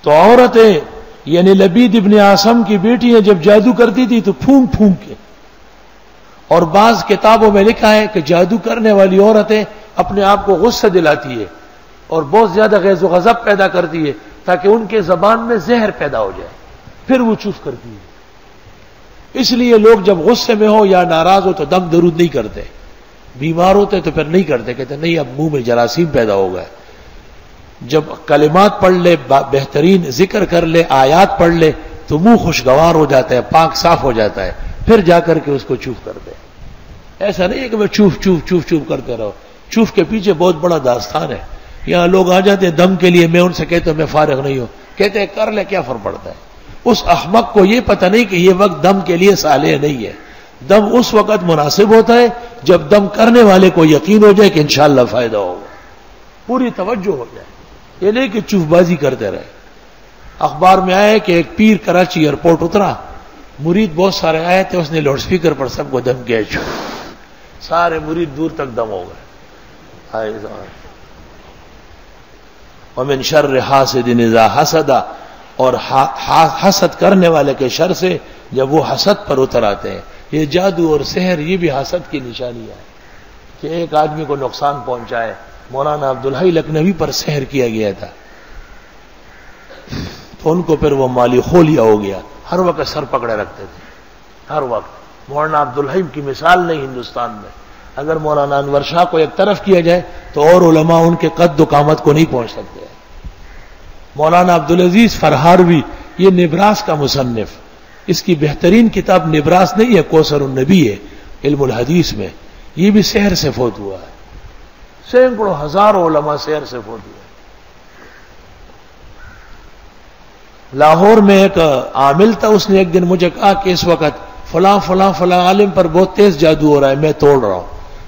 تو عورتیں یعنی لبید ابن عاصم کی بیٹیاں جب جادو کرتی تھی تو پھونک پھونک کے، اور بعض کتابوں میں لکھا ہے کہ جادو کرنے والی عورتیں اپنے آپ کو غصہ دلاتی ہے اور بہت زیادہ غیظ و غضب پیدا کرتی ہے تاکہ ان کے زبان میں زہر پیدا ہو جائے، پھر وہ چپ کرتی ہے۔ اس لیے لوگ جب غصے میں ہو یا ناراض ہو تو دم درود نہیں کرتے، بیمار ہوتے تو پھر نہیں کرتے، کہتے نہیں اب منہ میں جراثیم پیدا ہو گئے۔ جب کلمات پڑھ لے، بہترین ذکر کر لے، آیات پڑھ لے تو منہ خوشگوار ہو جاتا ہے، پاک صاف ہو جاتا ہے، پھر جا کر کے اس کو چوف کر دے۔ ایسا نہیں ہے کہ میں چوف چوف چوف چوف کرتے رہو، چوف کے پیچھے بہت بڑا داستان ہے۔ یہاں لوگ آ جاتے ہیں دم کے لیے، میں ان سے کہتا ہوں میں فارغ نہیں ہوں، کہتے ہیں کر لے، کیا فرق پڑتا ہے۔ اس احمق کو یہ پتہ نہیں کہ یہ وقت دم کے لیے صالح نہیں ہے۔ دم اس وقت مناسب ہوتا ہے جب دم کرنے والے کو یقین ہو جائے کہ انشاءاللہ فائدہ ہوگا، پوری توجہ ہو جائے، یہ نہیں کہ چوف بازی کرتے رہے۔ اخبار میں آیا کہ ایک پیر کراچی ایئرپورٹ اترا، مرید بہت سارے آئے تھے، اس نے لاؤڈ سپیکر پر سب کو دم کیا، سارے مرید دور تک دم ہو گئے۔ ومن شر حاسد اذا حسد، اور حسد کرنے والے کے شر سے جب وہ حسد پر اتر آتے ہیں۔ یہ جادو اور سحر یہ بھی حسد کی نشانیاں ہے کہ ایک آدمی کو نقصان پہنچائے۔ مولانا عبدالحی لکھنوی پر سحر کیا گیا تھا تو ان کو پھر وہ مالی خولیا ہو گیا، ہر وقت سر پکڑے رکھتے تھے، ہر وقت۔ مولانا عبدالحی کی مثال نہیں ہندوستان میں، اگر مولانا انور شاہ کو ایک طرف کیا جائے تو اور علماء ان کے قد و قامت کو نہیں پہنچ سکتے۔ مولانا عبدالعزیز فرہاروی یہ نبراس کا مصنف، اس کی بہترین کتاب نبراس نہیں ہے، کوثر النبی ہے علم الحدیث میں، یہ بھی سحر سے فوت ہوا ہے۔ سینکڑوں ہزاروں علماء سحر سے فوت ہوئے۔ لاہور میں ایک عامل تھا، اس نے ایک دن مجھے کہا کہ اس وقت فلاں فلاں فلاں عالم پر بہت تیز جادو ہو رہا ہے، میں توڑ رہا ہوں۔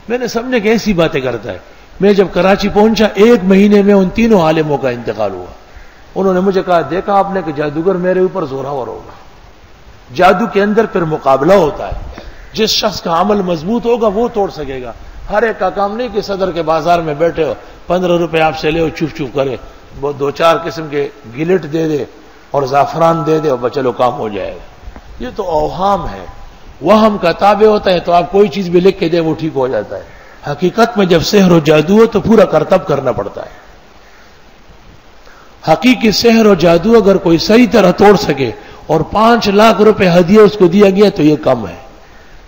میں نے سمجھا کہ ایسی باتیں کرتا ہے۔ میں جب کراچی پہنچا، 1 مہینے میں ان تینوں عالموں کا انتقال ہوا۔ انہوں نے مجھے کہا دیکھا آپ نے کہ جادوگر میرے اوپر زوراور ہوگا۔ جادو کے اندر پھر مقابلہ ہوتا ہے، جس شخص کا عمل مضبوط ہوگا وہ توڑ سکے گا۔ ہر ایک کا کام نہیں کہ صدر کے بازار میں بیٹھے ہو، 15 روپے آپ سے لے ہو، چوف چوف کرے، وہ 2-4 قسم کے گلٹ دے دے اور زعفران دے دے اور چلو کام ہو جائے گا۔ یہ تو اوہام ہے، وہم کا تابع ہوتا ہے، تو آپ کوئی چیز بھی لکھ کے دے وہ ٹھیک ہو جاتا ہے۔ حقیقت میں جب سحر و جادو ہو تو پورا کرتب کرنا پڑتا ہے۔ حقیقی سحر و جادو اگر کوئی صحیح طرح توڑ سکے اور 5 لاکھ روپے ہدیہ اس کو دیا گیا تو یہ کم ہے،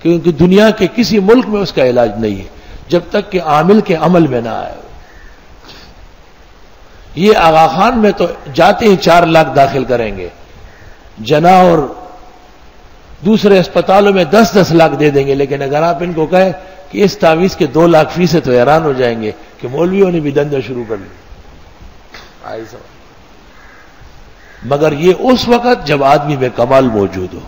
کیونکہ دنیا کے کسی ملک میں اس کا علاج نہیں ہے جب تک کہ عامل کے عمل میں نہ آئے۔ یہ آغا خان میں تو جاتے ہی 4 لاکھ داخل کریں گے، جنا اور دوسرے اسپتالوں میں 10-10 لاکھ دے دیں گے، لیکن اگر آپ ان کو کہیں کہ اس تعویذ کے 2 لاکھ فیس ہے تو حیران ہو جائیں گے کہ مولویوں نے بھی دھندا شروع کر لیا۔ مگر یہ اس وقت جب آدمی میں کمال موجود ہو۔